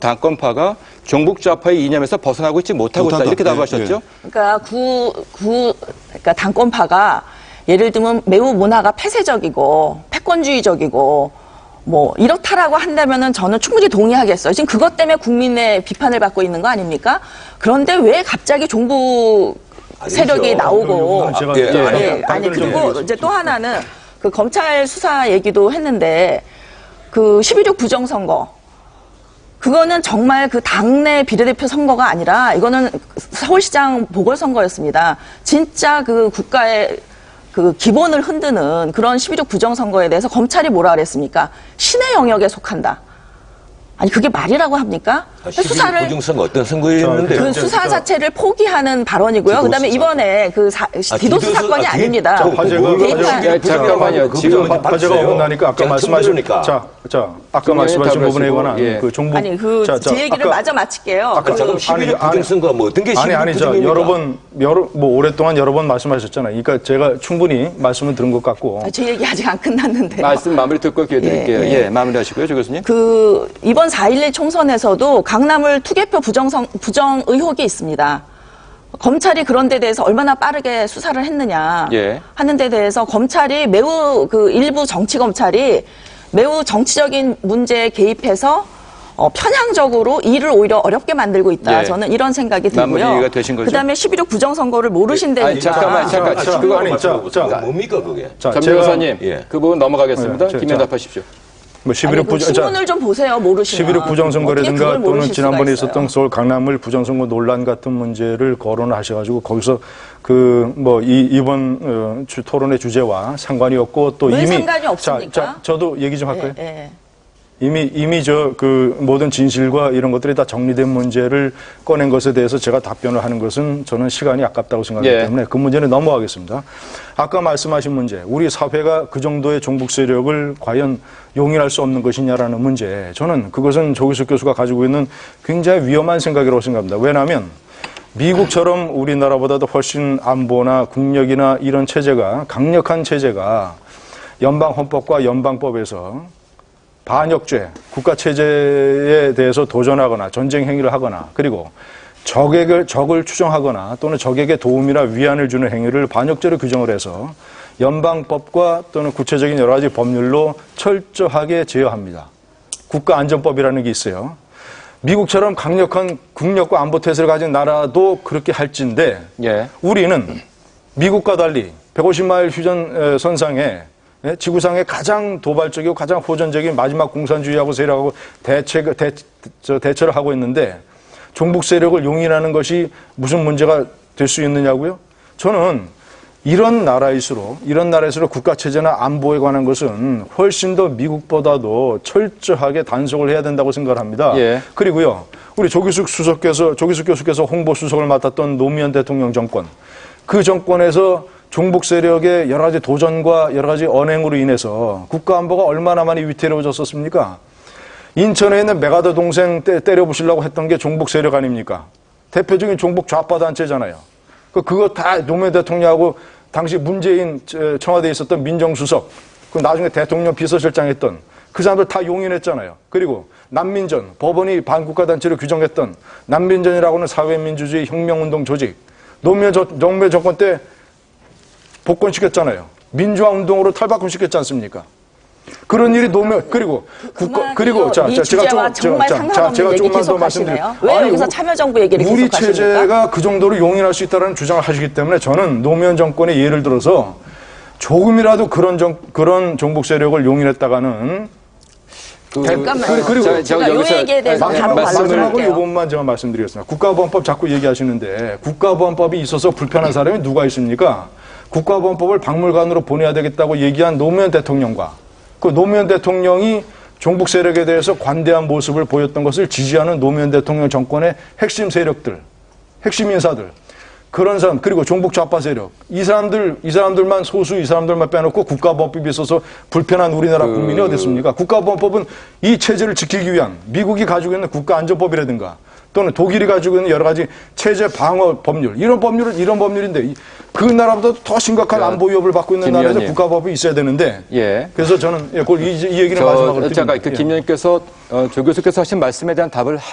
당권파가 종북 좌파의 이념에서 벗어나고 있지 못하고 있다 이렇게 답하셨죠? 그러니까 그러니까 당권파가 예를 들면 매우 문화가 폐쇄적이고 패권주의적이고 뭐 이렇다라고 한다면은 저는 충분히 동의하겠어요. 지금 그것 때문에 국민의 비판을 받고 있는 거 아닙니까? 그런데 왜 갑자기 종북 세력이 나오고 아니 그리고 이제 또 하나는 그 검찰 수사 얘기도 했는데 그 12.6 부정선거 그거는 정말 그 당내 비례대표 선거가 아니라 이거는 서울시장 보궐선거였습니다. 진짜 그 국가의 그 기본을 흔드는 그런 12.6 부정선거에 대해서 검찰이 뭐라 그랬습니까? 신의 영역에 속한다. 아니 그게 말이라고 합니까? 수사를 부정선거 어떤 선거였는데 그 수사 자체를 포기하는 발언이고요. 그다음에 이번에 그 디도스 사건이 아닙니다. 잠깐만요. 지금 화제가 오나니까 아까 말씀하신 아까 말씀하신 부분에 관한 그 종북 아니 그 제 얘기를 마저 마칠게요. 아까 잠깐 11.6 부정선거 뭐 어떤 게 11.6 부정입니까? 뭐 오랫동안 여러 번 말씀하셨잖아요. 그러니까 제가 충분히 말씀을 들은 것 같고. 제 얘기 아직 안 끝났는데요. 말씀 마무리 듣고 기회 드릴게요. 예, 마무리하시고요, 조 교수님. 그 이번 4.11 총선에서도 강남을 투개표 부정 의혹이 있습니다. 검찰이 그런 데 대해서 얼마나 빠르게 수사를 했느냐 하는 데 대해서 검찰이 매우 그 일부 정치 검찰이 매우 정치적인 문제에 개입해서 편향적으로 일을 오히려 어렵게 만들고 있다. 저는 이런 생각이 들고요. 그다음에 11.6 부정선거를 모르신다니까. 잠깐. 그거 뭡니까 그게? 전 변호사님, 그 부분 넘어가겠습니다. 김현 답하십시오. 뭐 11.6 신문을 좀 보세요. 모르시면. 11.6 부정선거라든가 또는 지난번에 있었던 서울 강남을 부정선거 논란 같은 문제를 거론을 하셔가지고 거기서 그 뭐 이번 토론의 주제와 상관이 없고 또 왜 이미 상관이 없습니까? 저도 얘기 좀 할까요? 이미 그 모든 진실과 이런 것들이 다 정리된 문제를 꺼낸 것에 대해서 제가 답변을 하는 것은 저는 시간이 아깝다고 생각하기 때문에 그 문제는 넘어가겠습니다. 아까 말씀하신 문제, 우리 사회가 그 정도의 종북 세력을 과연 용인할 수 없는 것이냐라는 문제, 저는 그것은 조기석 교수가 가지고 있는 굉장히 위험한 생각이라고 생각합니다. 왜냐하면 미국처럼 우리나라보다도 훨씬 안보나 국력이나 이런 체제가 강력한 체제가 연방헌법과 연방법에서 반역죄, 국가체제에 대해서 도전하거나 전쟁 행위를 하거나 그리고 적을 추정하거나 또는 적에게 도움이나 위안을 주는 행위를 반역죄로 규정을 해서 연방법과 또는 구체적인 여러 가지 법률로 철저하게 제어합니다. 국가안전법이라는 게 있어요. 미국처럼 강력한 국력과 안보 태세를 가진 나라도 그렇게 할진데 우리는 미국과 달리 150마일 휴전선상에 지구상의 가장 도발적이고 가장 호전적인 마지막 공산주의하고 세력하고 대처를 하고 있는데 종북 세력을 용인하는 것이 무슨 문제가 될 수 있느냐고요? 저는 이런 나라일수록 국가체제나 안보에 관한 것은 훨씬 더 미국보다도 철저하게 단속을 해야 된다고 생각을 합니다. 그리고요, 우리 조기숙 교수께서 홍보수석을 맡았던 노무현 대통령 정권, 그 정권에서 종북 세력의 여러 가지 도전과 여러 가지 언행으로 인해서 국가안보가 얼마나 많이 위태로워졌었습니까? 인천에 있는 메가더 동생 때려부시려고 했던 게 종북 세력 아닙니까? 대표적인 종북 좌파 단체잖아요. 그거 다 노무현 대통령하고 당시 문재인 청와대에 있었던 민정수석, 그 나중에 대통령 비서실장 했던 그 사람들 다 용인했잖아요. 그리고 난민전, 법원이 반국가 단체로 규정했던 난민전이라고는 사회민주주의 혁명운동 조직, 노무현 정권 때 복권시켰잖아요. 민주화운동으로 탈바꿈시켰지 않습니까? 그런 일이 그리고 제가 조금만 더 말씀드릴게요. 왜 여기서 참여정부 얘기를 계속 우리 체제가 그 정도로 용인할 수 있다는 주장을 하시기 때문에 저는 노무현 정권의 예를 들어서 조금이라도 그런 종북 세력을 용인했다가는 그리고 제가 이 얘기에 대해서 바로 마지막으로 이 부분만 제가 말씀드리겠습니다. 국가보안법 자꾸 얘기하시는데 국가보안법이 있어서 불편한 사람이 누가 있습니까? 국가보안법을 박물관으로 보내야 되겠다고 얘기한 노무현 대통령과 그 노무현 대통령이 종북 세력에 대해서 관대한 모습을 보였던 것을 지지하는 노무현 대통령 정권의 핵심 세력들, 핵심 인사들, 그런 사람, 그리고 종북 좌파 세력, 이 사람들만 이 사람들만 빼놓고 국가보안법이 있어서 불편한 우리나라 국민이 어디 있습니까? 국가보안법은 이 체제를 지키기 위한 미국이 가지고 있는 국가안전법이라든가 또는 독일이 가지고 있는 여러 가지 체제 방어 법률, 이런 법률인데 그 나라보다 더 심각한 안보 위협을 받고 있는 나라에서 국가법이 있어야 되는데 그래서 저는 이 얘기를 마지막으로 드립니다. 잠깐 김 의원님께서 조 교수께서 하신 말씀에 대한 답을